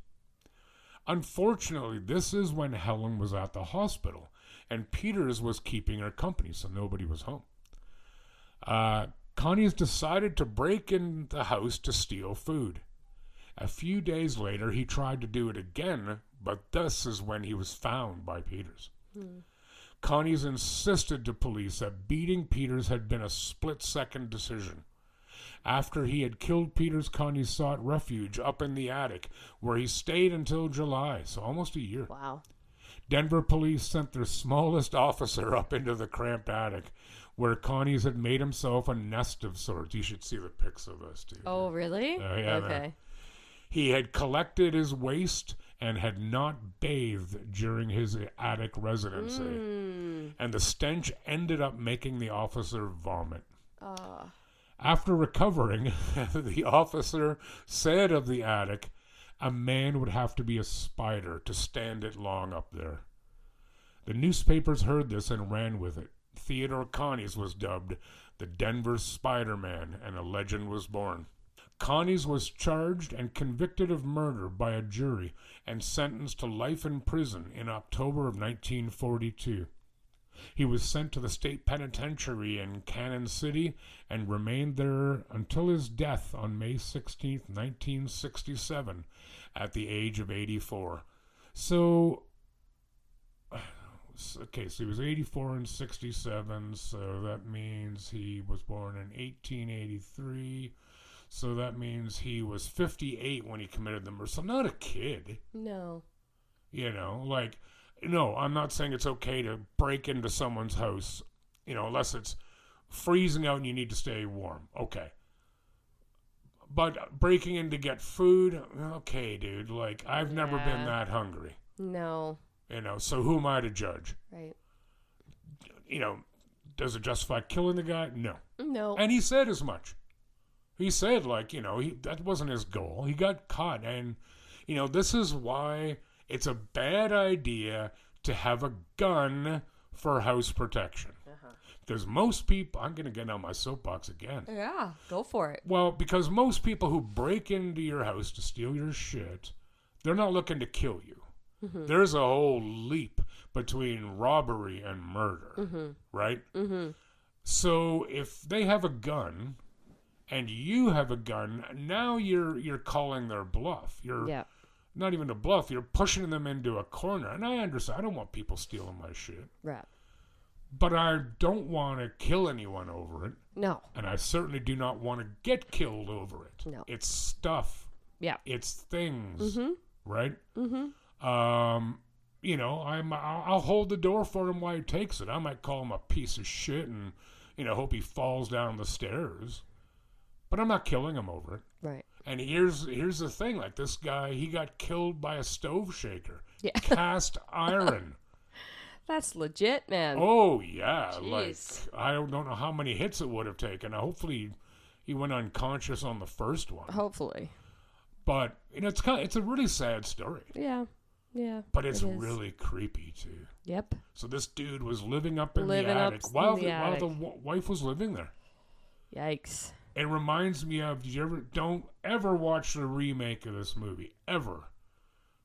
Unfortunately, this is when Helen was at the hospital, and Peters was keeping her company, so nobody was home. Connie's decided to break in the house to steal food. A few days later, he tried to do it again, but this is when he was found by Peters. Connie's insisted to police that beating Peters had been a split-second decision. After he had killed Peters, Connie sought refuge up in the attic, where he stayed until July, so almost a year. Wow. Denver police sent their smallest officer up into the cramped attic, where Connie's had made himself a nest of sorts. You should see the pics of this, too. Oh, really? Yeah, okay. He had collected his waste and had not bathed during his attic residency. And the stench ended up making the officer vomit. After recovering, the officer said of the attic, a man would have to be a spider to stand it long up there. The newspapers heard this and ran with it. Theodore Connie's was dubbed the Denver Spiderman, and a legend was born. Connie's was charged and convicted of murder by a jury and sentenced to life in prison in October of 1942. He was sent to the state penitentiary in Cannon City and remained there until his death on May 16, 1967, at the age of 84. So he was 84 and 67, so that means he was born in 1883. So that means he was 58 when he committed the murder. So not a kid. No. No, I'm not saying it's okay to break into someone's house, unless it's freezing out and you need to stay warm. Okay. But breaking in to get food, okay, dude. I've never been that hungry. No. So who am I to judge? Right. Does it justify killing the guy? No. No. And he said as much. He said, that wasn't his goal. He got caught. And, this is why it's a bad idea to have a gun for house protection. Because most people, I'm going to get on my soapbox again. Yeah, go for it. Well, because most people who break into your house to steal your shit, they're not looking to kill you. There's a whole leap between robbery and murder, right? So if they have a gun and you have a gun, now you're calling their bluff. You're not even a bluff. You're pushing them into a corner. And I understand. I don't want people stealing my shit. Right. But I don't want to kill anyone over it. No. And I certainly do not want to get killed over it. No. It's stuff. Yeah. It's things. Right? Mm-hmm. I'll hold the door for him while he takes it. I might call him a piece of shit and, hope he falls down the stairs. But I'm not killing him over it. Right. And here's the thing. This guy, he got killed by a stove shaker. Yeah. Cast iron. That's legit, man. Oh, yeah. Jeez. I don't know how many hits it would have taken. Hopefully he went unconscious on the first one. Hopefully. But, it's a really sad story. Yeah. Yeah. But it's really creepy, too. Yep. So this dude was living up in the attic while the wife was living there. Yikes. It reminds me of, don't ever watch the remake of this movie. Ever.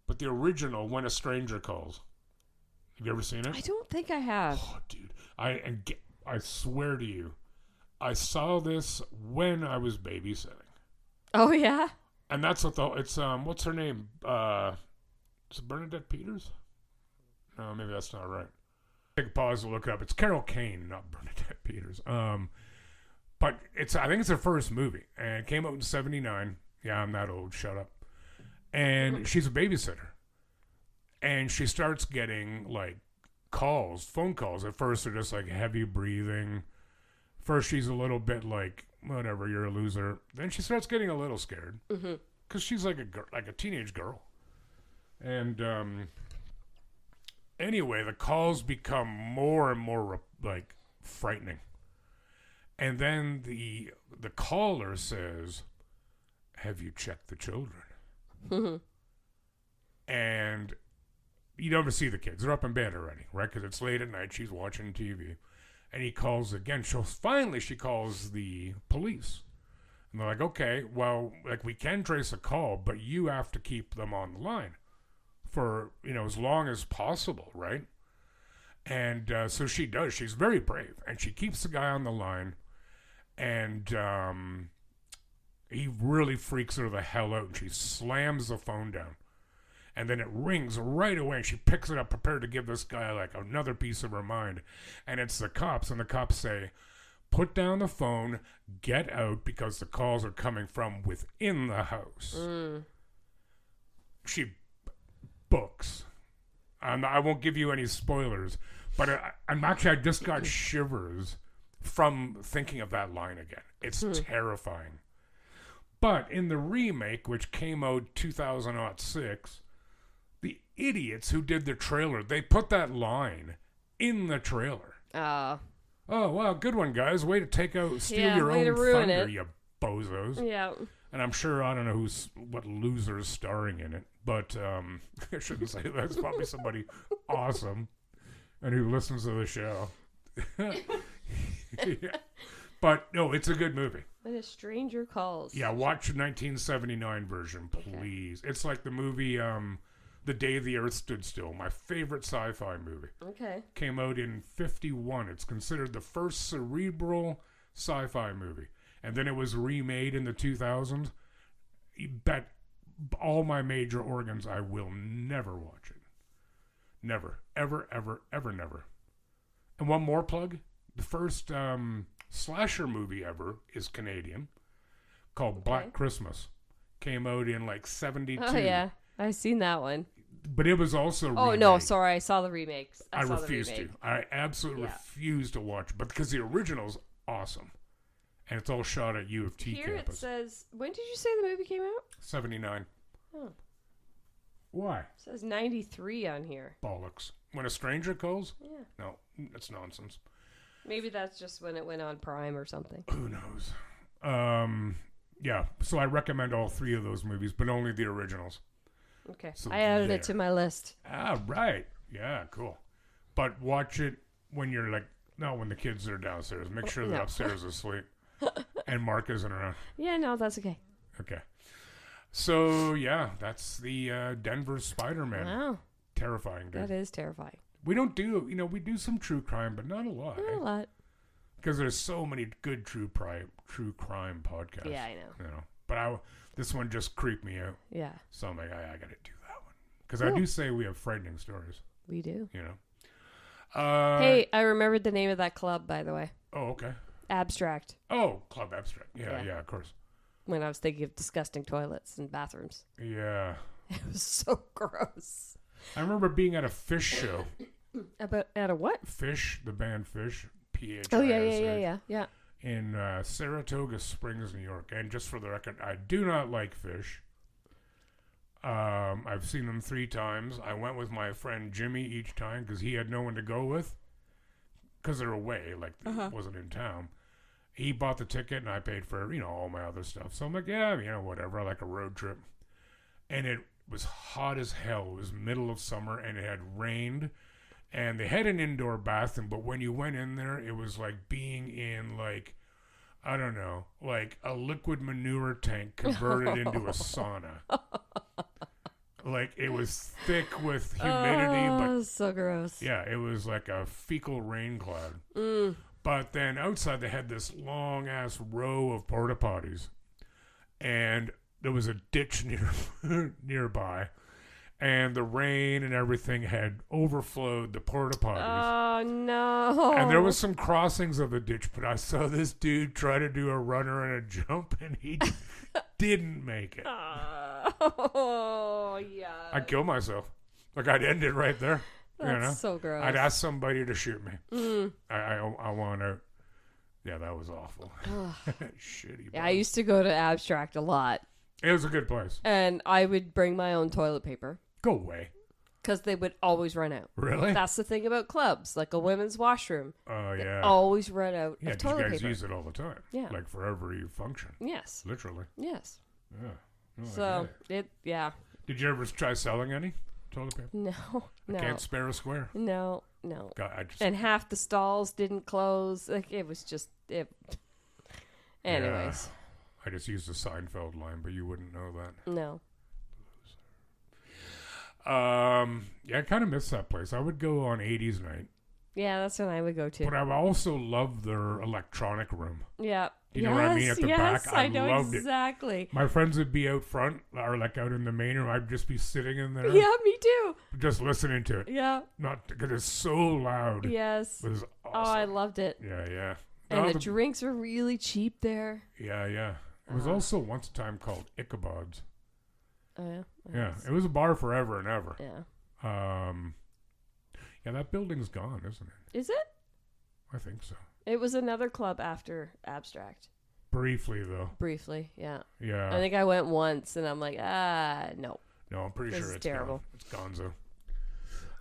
But the original, When a Stranger Calls. Have you ever seen it? I don't think I have. Oh, dude. I swear to you, I saw this when I was babysitting. Oh, yeah? And that's what it's, what's her name? Is it Bernadette Peters? No, maybe that's not right. Take a pause to look it up. It's Carol Kane, not Bernadette Peters. But I think it's her first movie, and it came out in '79. Yeah, I'm that old. Shut up. And she's a babysitter, and she starts getting phone calls. At first, they're just heavy breathing. First, she's a little bit whatever, you're a loser. Then she starts getting a little scared, because she's like a teenage girl. And anyway, the calls become more and more like frightening. And then the caller says, "Have you checked the children?" And you never see the kids. They're up in bed already, right? Because it's late at night. She's watching TV. And he calls again. Finally, she calls the police. And they're like, okay, well, like we can trace a call, but you have to keep them on the line for, as long as possible, right? And so she does. She's very brave. And she keeps the guy on the line. And he really freaks her the hell out. And she slams the phone down. And then it rings right away. And she picks it up, prepared to give this guy like another piece of her mind. And it's the cops. And the cops say, put down the phone, get out, because the calls are coming from within the house. She books. I won't give you any spoilers. But I just got shivers from thinking of that line again. It's terrifying. But in the remake, which came out 2006, the idiots who did the trailer, they put that line in the trailer. Oh, wow, good one, guys. Way to steal your own thunder, you bozos. Yeah. And I'm sure, I don't know what loser's starring in it, but I shouldn't say that. It's probably somebody awesome and who listens to the show. Yeah. But, no, it's a good movie. When a Stranger Calls. Yeah, watch the 1979 version, please. Okay. It's like the movie The Day the Earth Stood Still, my favorite sci-fi movie. Okay. Came out in 1951. It's considered the first cerebral sci-fi movie. And then it was remade in the 2000s. You bet all my major organs I will never watch it. Never. Ever, ever, ever, never. And one more plug. The first slasher movie ever is Canadian, called Black Christmas. Came out in like 1972. Oh, yeah. I've seen that one. But it was also remade. Oh, no, sorry. I saw the remakes. I refuse to. I absolutely refuse to watch it. But because the original's awesome. And it's all shot at U of T Here campus. It says, when did you say the movie came out? 1979. Oh. Why? It says 1993 on here. Bollocks. When a Stranger Calls? Yeah. No, that's nonsense. Maybe that's just when it went on Prime or something. Who knows? Yeah, so I recommend all three of those movies, but only the originals. Okay. So I added it to my list. Ah, right. Yeah, cool. But watch it when you're when the kids are downstairs. Make sure they're upstairs asleep. And Mark isn't around. Yeah, no, that's okay. Okay. So, yeah, that's the Denver Spiderman. Wow. Terrifying, dude. That is terrifying. We don't do, we do some true crime, but not a lot. Not a lot. Because there's so many good true crime podcasts. Yeah, I know. But this one just creeped me out. Yeah. So I'm like, I got to do that one. Because I do say we have frightening stories. We do. Hey, I remembered the name of that club, by the way. Oh, okay. Abstract. Oh, Club Abstract. Yeah, of course. When I was thinking of disgusting toilets and bathrooms. Yeah. It was so gross. I remember being at a Fish show. At a what? Fish, the band Fish. P-H-I-S-H. Oh, yeah. In Saratoga Springs, New York. And just for the record, I do not like Fish. I've seen them 3 times. I went with my friend Jimmy each time because he had no one to go with. Because they're away, wasn't in town. He bought the ticket and I paid for, all my other stuff. So I'm like, yeah, whatever. I like a road trip. And it was hot as hell. It was middle of summer and it had rained. And they had an indoor bathroom, but when you went in there, it was like being in I don't know, like a liquid manure tank converted into a sauna. It was thick with humidity, but so gross. Yeah, it was like a fecal rain cloud. But then outside they had this long ass row of porta potties, and there was a ditch nearby. And the rain and everything had overflowed the porta potties. Oh, no. And there was some crossings of the ditch, but I saw this dude try to do a runner and a jump, and he didn't make it. Oh, yeah. I'd kill myself. I'd end it right there. That's so gross. I'd ask somebody to shoot me. I want to. Yeah, that was awful. Shitty. Yeah, I used to go to Abstract a lot. It was a good place. And I would bring my own toilet paper Go away. because they would always run out. Really? That's the thing about clubs, like a women's washroom. Oh, yeah. Always run out Yeah, of 'cause you toilet guys paper. use it all the time. Yeah. Like for every function. Yes. Literally. Yes. Yeah. No, I So get it. yeah. Did you ever try selling any toilet paper? No. Can't spare a square? No. God, I just... And half the stalls didn't close. Like it was just it. Anyways, I just used the Seinfeld line, but you wouldn't know that. no. Yeah, I kind of miss that place. I would go on 80s night, Yeah, that's when I would go to. but I also loved their electronic room. Yeah. You know what I mean? At the yes, back, I know loved it. exactly. My friends would be out front, or like out in the main room. I'd just be sitting in there, Yeah, me too. just listening to it. Yeah. Not because it's so loud. Yes. It was Oh, I awesome. loved it. Yeah. And No, the drinks were really cheap there. Yeah. It was also once a time called Ichabod's. Oh yeah. Yeah, it was a bar forever and ever. Yeah. Yeah, that building's gone, isn't it? Is it? I think so. It was another club after Abstract. Briefly, though. Briefly, yeah. Yeah. I think I went once, and I'm like, no. No, I'm pretty This sure is it's terrible. gone. It's gonzo.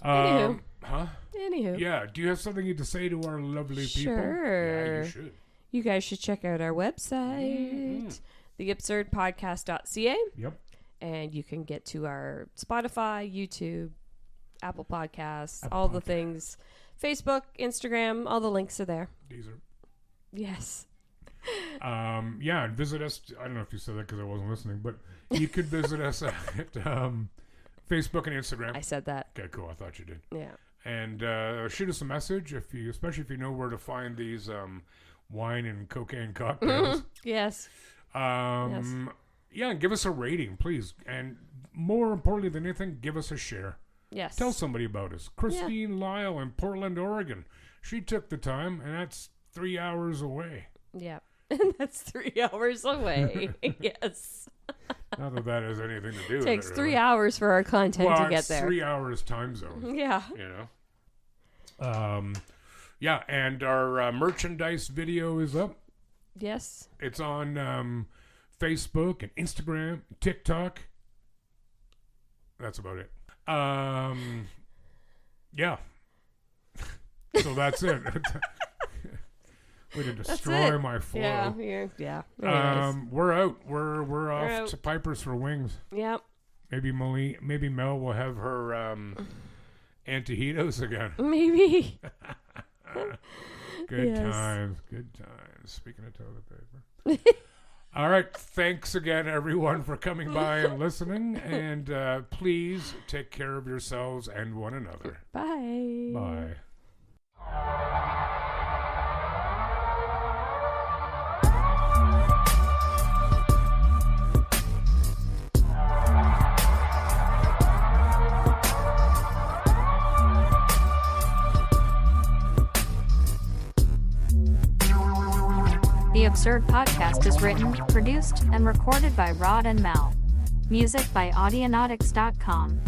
Anywho. Huh? Anywho. Yeah. Do you have something to say to our lovely people? Yeah, Sure. you should. You guys should check out our website, theabsurdpodcast.ca, Yep. and you can get to our Spotify, YouTube, Apple Podcasts, Apple all the Podcast. things. Facebook, Instagram, all the links are there. These are. Yes. Yeah, and visit us. I don't know if you said that because I wasn't listening, but you could visit us at Facebook and Instagram. I said that. Okay, cool. I thought you did. Yeah. And shoot us a message especially if you know where to find these wine and cocaine cocktails. Yes. Yeah, and give us a rating, please. And more importantly than anything, give us a share. Yes. Tell somebody about us. Christine Lyle in Portland, Oregon. She took the time, and that's 3 hours away. Yeah. And that's 3 hours away. Yes. Not that that has anything to do with it. Takes 3 really. hours for our content Well, to get it's there. 3 hours time zone. Yeah. You know? Yeah, and our merchandise video is up. Yes. It's on Facebook and Instagram, TikTok. That's about it. Yeah. So that's it. Way to destroy my flow. Yeah. Anyways. We're out. We're off out. to Pipers for Wings. Yep. Maybe Mel will have her antihitos again. Maybe. Good Yes. times. Good times. Speaking of toilet paper. All right. Thanks again, everyone, for coming by and listening. And please take care of yourselves and one another. Bye. Bye. The Absurd Podcast is written, produced, and recorded by Rod and Mel. Music by Audionautics.com.